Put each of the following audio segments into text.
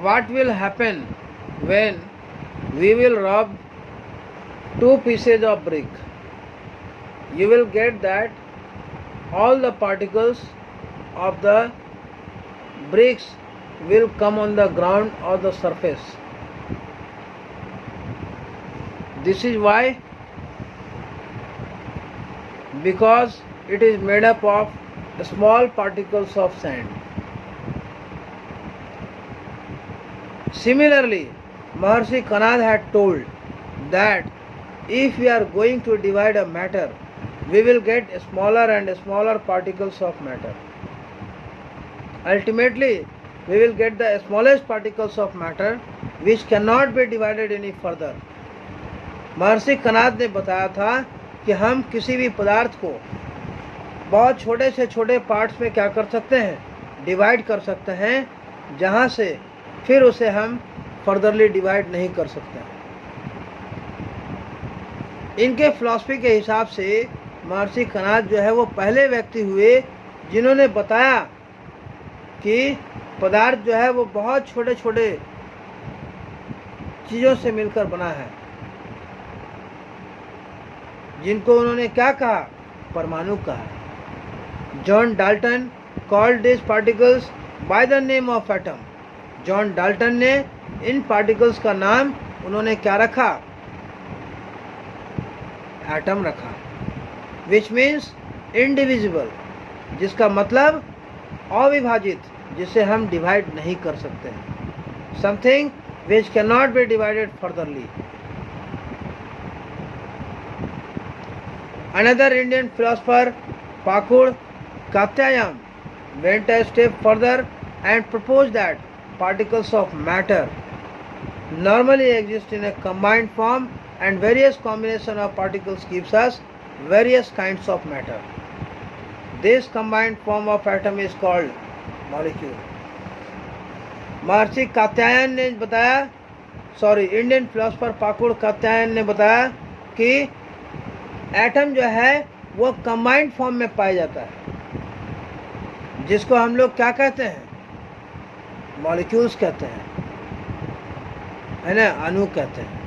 what will happen when we will rub two pieces of brick? You will get that all the particles of the bricks will come on the ground or the surface. This is why, because it is made up of small particles of sand. Similarly, Maharshi Kanad had told that if we are going to divide a matter, we will get smaller and smaller particles of matter. Ultimately, we will get the smallest particles of matter which cannot be divided any further. महर्षि कनाद ने बताया था कि हम किसी भी पदार्थ को बहुत छोटे से छोटे पार्ट्स में क्या कर सकते हैं, डिवाइड कर सकते हैं, जहाँ से फिर उसे हम फर्दरली डिवाइड नहीं कर सकते हैं। इनके फिलॉसफी के हिसाब से महर्षि कनाद जो है वो पहले व्यक्ति हुए जिन्होंने बताया कि पदार्थ जो है वो बहुत छोटे छोटे चीज़ों से मिलकर बना है, जिनको उन्होंने क्या कहा, परमाणु कहा। John Dalton called this particles by the name of atom. John Dalton ने इन पार्टिकल्स का नाम उन्होंने क्या रखा, एटम रखा, विच मीन्स इंडिविजिबल, जिसका मतलब अविभाजित, जिसे हम डिवाइड नहीं कर सकते, something which can not be divided furtherly. Another Indian philosopher, Pakur Katyayam, went a step further and proposed that particles of matter normally exist in a combined form and various combination of particles gives us various kinds of matter. This combined form of atom is called molecule. महर्षि कात्यायन ने बताया, Indian philosopher Pakur Katyayan ने बताया कि atom जो है वो combined form में पाया जाता है, जिसको हम लोग क्या कहते हैं, मॉलिक्यूल्स कहते हैं, है ना, अणु कहते हैं।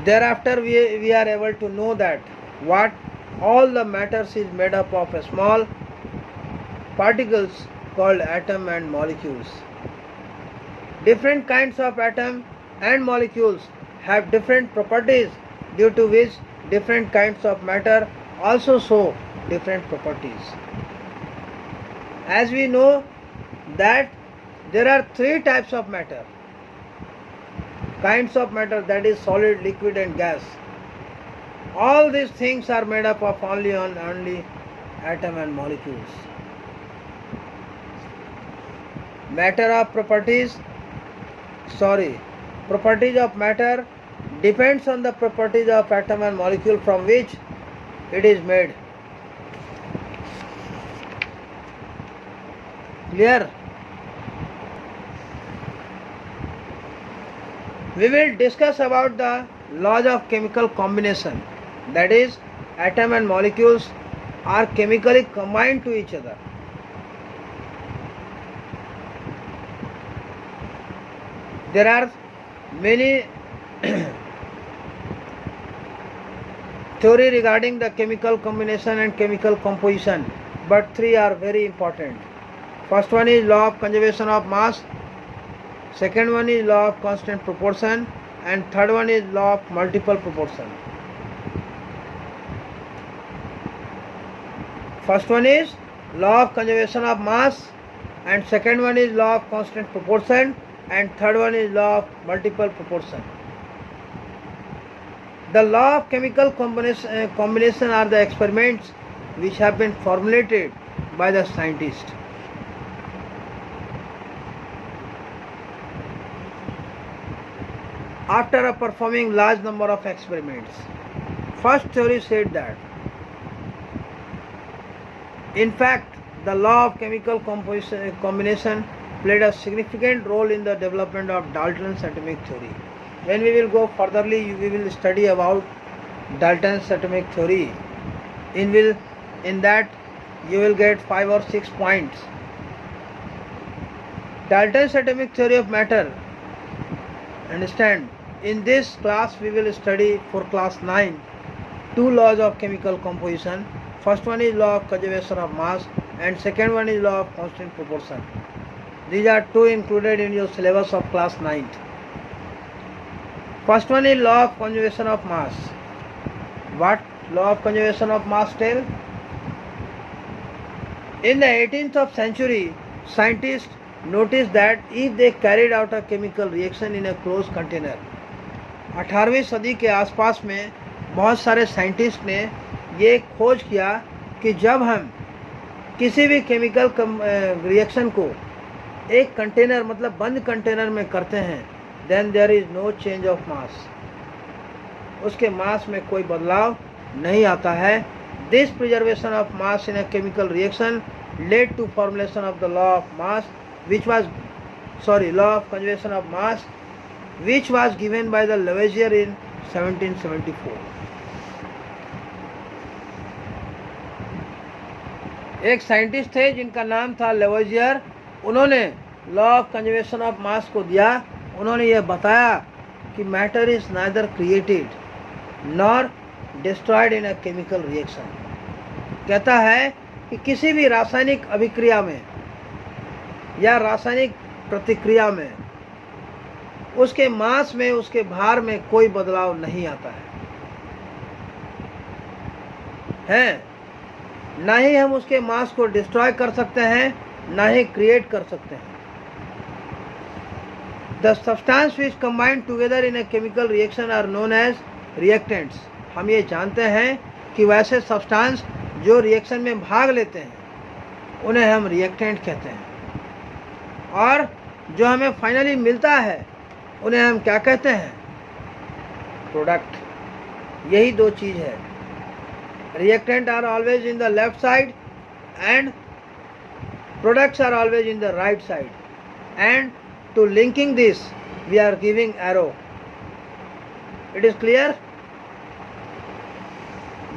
Thereafter we are able to know that what all the matters is made up of small particles called atom and molecules. Different kinds of atom and molecules have different properties, due to which different kinds of matter also show different properties. As we know that there are three types of matter, kinds of matter, that is solid, liquid and gas. All these things are made up of only atom and molecules. Properties of matter depends on the properties of atom and molecule from which it is made. Clear? We will discuss about the laws of chemical combination, that is, atom and molecules are chemically combined to each other. There are many theory regarding the chemical combination and chemical composition, but three are very important. First one is law of conservation of mass, second one is law of constant proportion, and third one is law of multiple proportion. First one is law of conservation of mass, and second one is law of constant proportion, and third one is law of multiple proportion. The law of chemical combination are the experiments which have been formulated by the scientist. After performing large number of experiments, first theory said that in fact the law of chemical combination played a significant role in the development of Dalton's atomic theory. When we will go furtherly, we will study about Dalton's atomic theory. In that you will get 5 or 6 points. Dalton's atomic theory of matter. Understand, in this class we will study for class 9 two laws of chemical composition. First one is law of conservation of mass and second one is law of constant proportion. These are two included in your syllabus of class 9. First one is law of conservation of mass. What law of conservation of mass tell? In the 18th of century, scientists noticed that if they carried out a chemical reaction in a closed container, 18वीं सदी के आसपास में बहुत सारे scientist ने ये खोज किया कि जब हम किसी भी केमिकल रिएक्शन को एक कंटेनर मतलब बंद कंटेनर में करते हैं, then there is no change of mass, उसके मास में कोई बदलाव नहीं आता है. This preservation of mass in a chemical reaction led to formulation of the law of mass law of conservation of mass, which was given by the Lavoisier in 1774. एक scientist थे जिनका नाम था लेवोजियर. उन्होंने law of conservation of mass को दिया. उन्होंने ये बताया कि matter is neither created nor destroyed in a chemical reaction. कहता है कि किसी भी रासायनिक अभिक्रिया में या रासायनिक प्रतिक्रिया में उसके मास में, उसके भार में कोई बदलाव नहीं आता है. ना ही हम उसके मास को डिस्ट्रॉय कर सकते हैं, ना ही क्रिएट कर सकते हैं. The substance which combined together in a chemical reaction are known as reactants. हम ये जानते हैं कि वैसे सब्सटेंस जो रिएक्शन में भाग लेते हैं उन्हें हम रिएक्टेंट कहते हैं, और जो हमें फाइनली मिलता है उन्हें हम क्या कहते हैं? प्रोडक्ट. यही दो चीज़ है. Reactant are always in the left side and products are always in the right side, and to linking this we are giving arrow. It is clear?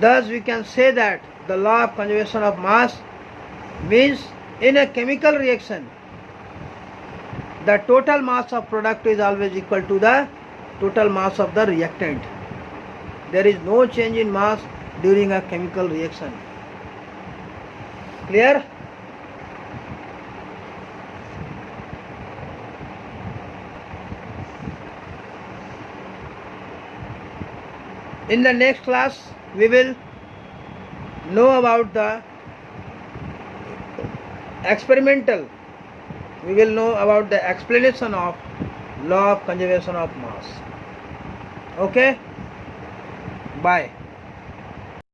Thus we can say that the law of conservation of mass means in a chemical reaction the total mass of product is always equal to the total mass of the reactant. There is no change in mass during a chemical reaction. Clear? In the next class we will know about the experimental, we will know about the explanation of law of conservation of mass. Okay? Bye.